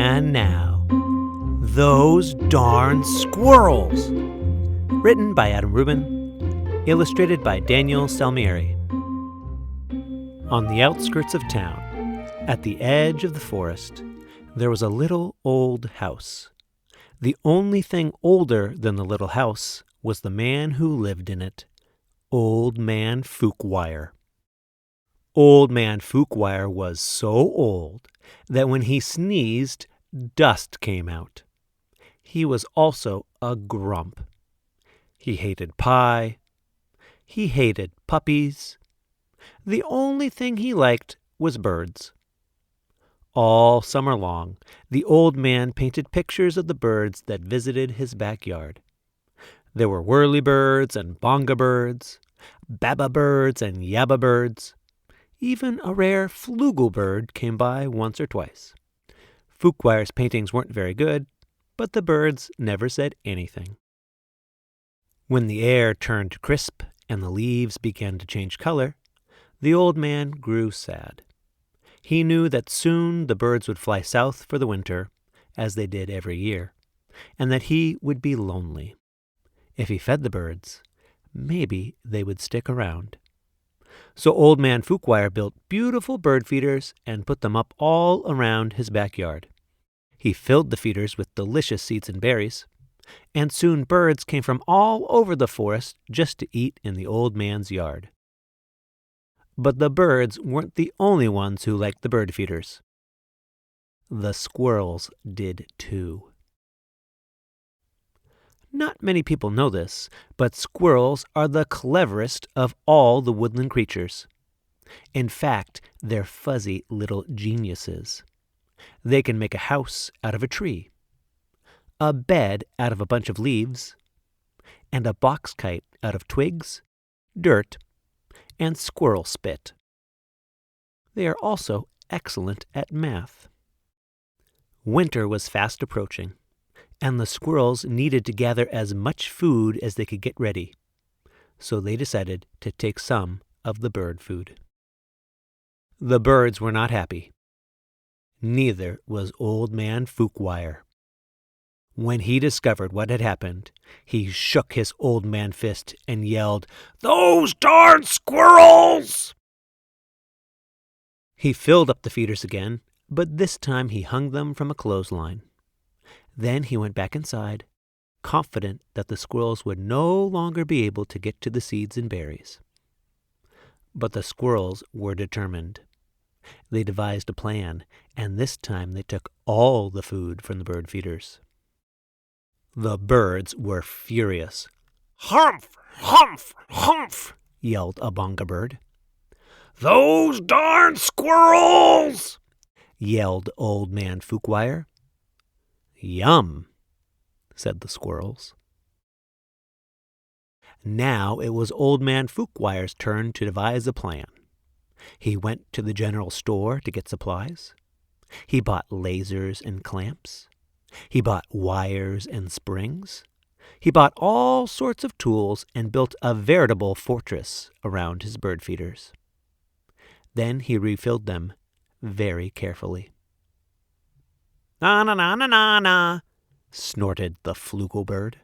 And now, Those Darn Squirrels! Written by Adam Rubin, illustrated by Daniel Salmieri. On the outskirts of town, at the edge of the forest, there was a little old house. The only thing older than the little house was the man who lived in it, Old Man Fookwire. Old Man Fookwire was so old that when he sneezed, dust came out. He was also a grump. He hated pie. He hated puppies. The only thing he liked was birds. All summer long, the old man painted pictures of the birds that visited his backyard. There were whirlybirds and bonga birds, baba birds and yabba birds. Even a rare flugelbird came by once or twice. Fookwire's paintings weren't very good, but the birds never said anything. When the air turned crisp and the leaves began to change color, the old man grew sad. He knew that soon the birds would fly south for the winter, as they did every year, and that he would be lonely. If he fed the birds, maybe they would stick around. So Old Man Fookwire built beautiful bird feeders and put them up all around his backyard. He filled the feeders with delicious seeds and berries, and soon birds came from all over the forest just to eat in the old man's yard. But the birds weren't the only ones who liked the bird feeders. The squirrels did too. Not many people know this, but squirrels are the cleverest of all the woodland creatures. In fact, they're fuzzy little geniuses. They can make a house out of a tree, a bed out of a bunch of leaves, and a box kite out of twigs, dirt, and squirrel spit. They are also excellent at math. Winter was fast approaching, and the squirrels needed to gather as much food as they could get ready, so they decided to take some of the bird food. The birds were not happy. Neither was Old Man Fookwire. When he discovered what had happened, he shook his old man fist and yelled, "Those darn squirrels!" He filled up the feeders again, but this time he hung them from a clothesline. Then he went back inside, confident that the squirrels would no longer be able to get to the seeds and berries. But the squirrels were determined. They devised a plan, and this time they took all the food from the bird feeders. The birds were furious. "Humph! Humph! Humph!" yelled a bonga bird. "Those darn squirrels!" yelled Old Man Fookwire. "Yum," said the squirrels. Now it was Old Man Fookwire's turn to devise a plan. He went to the general store to get supplies. He bought lasers and clamps. He bought wires and springs. He bought all sorts of tools and built a veritable fortress around his bird feeders. Then he refilled them very carefully. "Na na na na na na," snorted the flugelbird.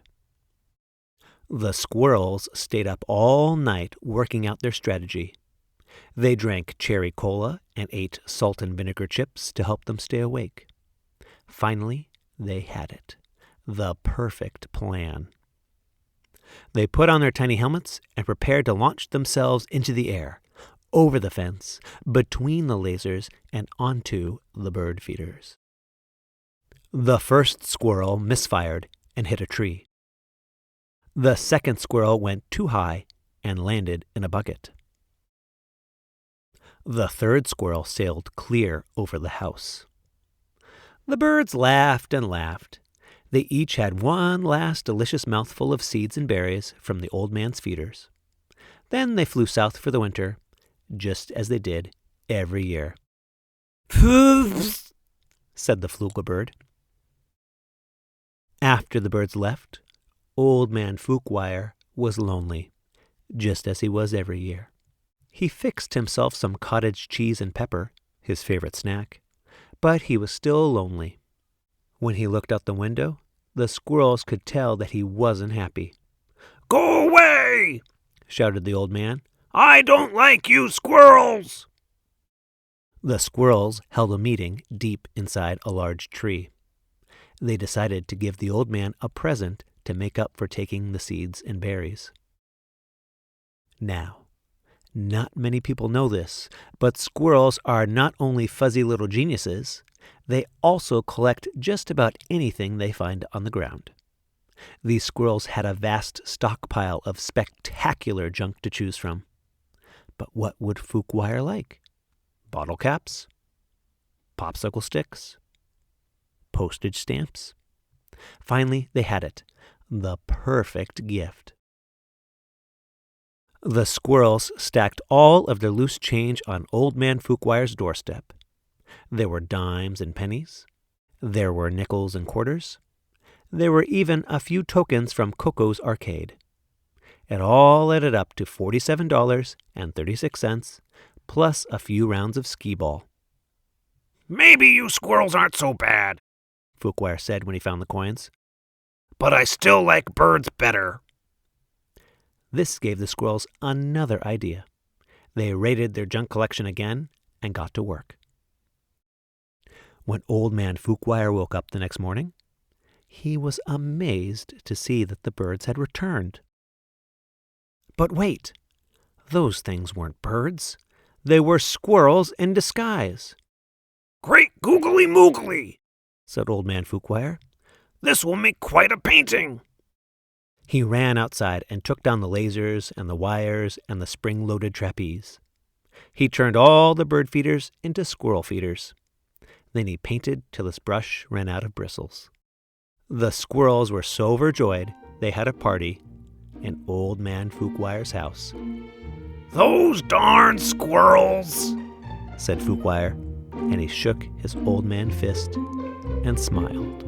The squirrels stayed up all night working out their strategy. They drank cherry cola and ate salt and vinegar chips to help them stay awake. Finally, they had it, the perfect plan. They put on their tiny helmets and prepared to launch themselves into the air, over the fence, between the lasers, and onto the bird feeders. The first squirrel misfired and hit a tree. The second squirrel went too high and landed in a bucket. The third squirrel sailed clear over the house. The birds laughed and laughed. They each had one last delicious mouthful of seeds and berries from the old man's feeders. Then they flew south for the winter, just as they did every year. "Poof!" said the flugelbird. After the birds left, Old Man Fookwire was lonely, just as he was every year. He fixed himself some cottage cheese and pepper, his favorite snack, but he was still lonely. When he looked out the window, the squirrels could tell that he wasn't happy. "Go away!" shouted the old man. "I don't like you squirrels!" The squirrels held a meeting deep inside a large tree. They decided to give the old man a present to make up for taking the seeds and berries. Now, not many people know this, but squirrels are not only fuzzy little geniuses, they also collect just about anything they find on the ground. These squirrels had a vast stockpile of spectacular junk to choose from. But what would Fookwire like? Bottle caps? Popsicle sticks? Postage stamps? Finally, they had it. The perfect gift. The squirrels stacked all of their loose change on Old Man Fookwire's doorstep. There were dimes and pennies. There were nickels and quarters. There were even a few tokens from Coco's arcade. It all added up to $47.36, plus a few rounds of skee-ball. "Maybe you squirrels aren't so bad," Fookwire said when he found the coins. "But I still like birds better." This gave the squirrels another idea. They raided their junk collection again and got to work. When Old Man Fookwire woke up the next morning, he was amazed to see that the birds had returned. But wait, those things weren't birds. They were squirrels in disguise. "Great googly moogly," said Old Man Fookwire. "This will make quite a painting." He ran outside and took down the lasers and the wires and the spring-loaded trapeze. He turned all the bird feeders into squirrel feeders. Then he painted till his brush ran out of bristles. The squirrels were so overjoyed they had a party in Old Man Fookwire's house. "Those darn squirrels," said Fookwire, and he shook his old man fist and smiled.